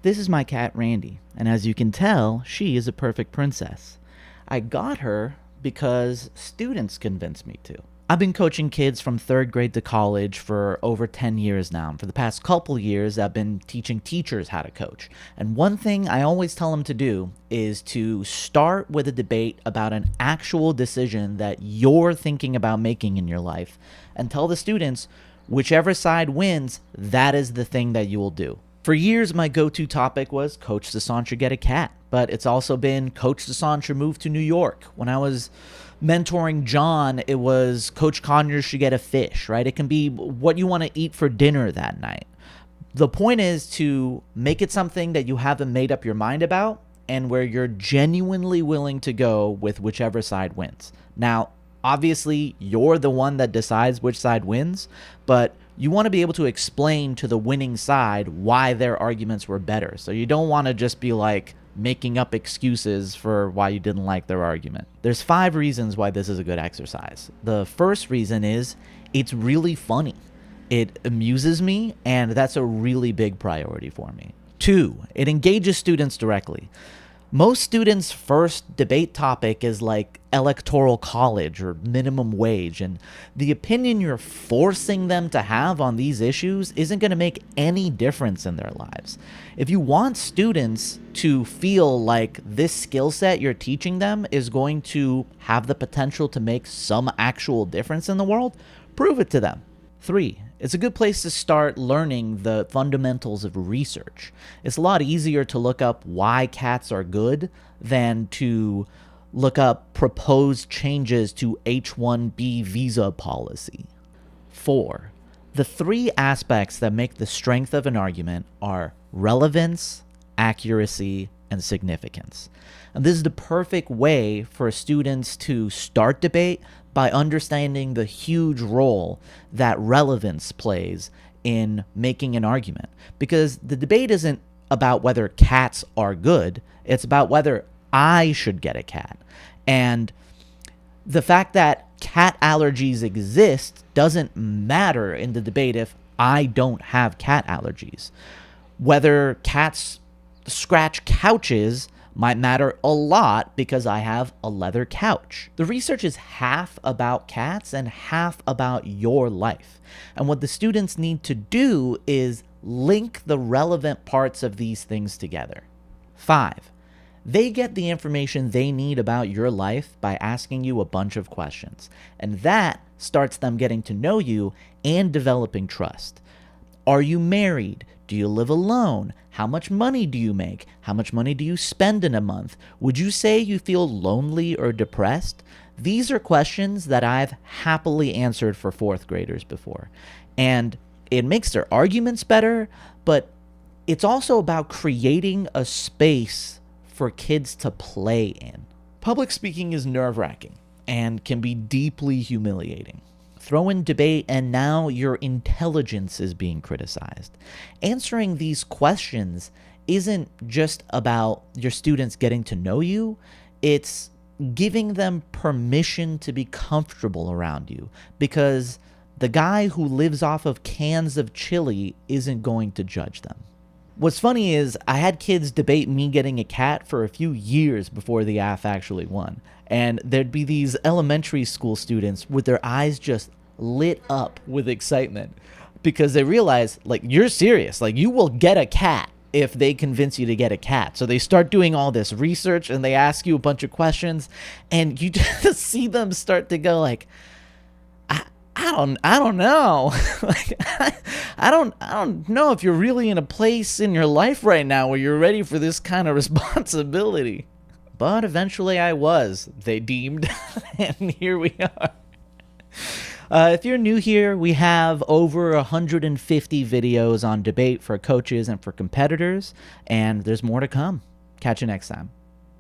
This is my cat Randy, and as you can tell, she is a perfect princess. I got her because students convinced me to. I've been coaching kids from 3rd grade to college for over 10 years now. For the past couple years, I've been teaching teachers how to coach. And one thing I always tell them to do is to start with a debate about an actual decision that you're thinking about making in your life, and tell the students, whichever side wins, that is the thing that you will do. For years, my go-to topic was Coach Sasan should get a cat, but it's also been Coach Sasan should move to New York. When I was mentoring John, it was Coach Conyers should get a fish, right? It can be what you want to eat for dinner that night. The point is to make it something that you haven't made up your mind about and where you're genuinely willing to go with whichever side wins. Now, obviously, you're the one that decides which side wins, but you want to be able to explain to the winning side why their arguments were better. So you don't want to just be like making up excuses for why you didn't like their argument. There's 5 reasons why this is a good exercise. The first reason is it's really funny. It amuses me, and that's a really big priority for me. 2, it engages students directly. Most students' first debate topic is like electoral college or minimum wage, and the opinion you're forcing them to have on these issues isn't going to make any difference in their lives. If you want students to feel like this skill set you're teaching them is going to have the potential to make some actual difference in the world, prove it to them. 3, it's a good place to start learning the fundamentals of research. It's a lot easier to look up why cats are good than to look up proposed changes to H-1B visa policy. 4, the 3 aspects that make the strength of an argument are relevance, accuracy, and significance. And this is the perfect way for students to start debate by understanding the huge role that relevance plays in making an argument. Because the debate isn't about whether cats are good, it's about whether I should get a cat. And the fact that cat allergies exist doesn't matter in the debate if I don't have cat allergies. Whether cats scratch couches might matter a lot because I have a leather couch. The research is half about cats and half about your life. And what the students need to do is link the relevant parts of these things together. 5, they get the information they need about your life by asking you a bunch of questions. And that starts them getting to know you and developing trust. Are you married? Do you live alone? How much money do you make? How much money do you spend in a month? Would you say you feel lonely or depressed? These are questions that I've happily answered for 4th graders before. And it makes their arguments better, but it's also about creating a space for kids to play in. Public speaking is nerve-wracking and can be deeply humiliating. Throw in debate, and now your intelligence is being criticized. Answering these questions isn't just about your students getting to know you, it's giving them permission to be comfortable around you, because the guy who lives off of cans of chili isn't going to judge them. What's funny is I had kids debate me getting a cat for a few years before the AF actually won. And there'd be these elementary school students with their eyes just lit up with excitement because they realize, like, you're serious. Like, you will get a cat if they convince you to get a cat. So they start doing all this research and they ask you a bunch of questions, and you just see them start to go like, I don't know. Like, I don't know if you're really in a place in your life right now where you're ready for this kind of responsibility. But eventually I was, they deemed, and here we are. If you're new here, we have over 150 videos on debate for coaches and for competitors, and there's more to come. Catch you next time.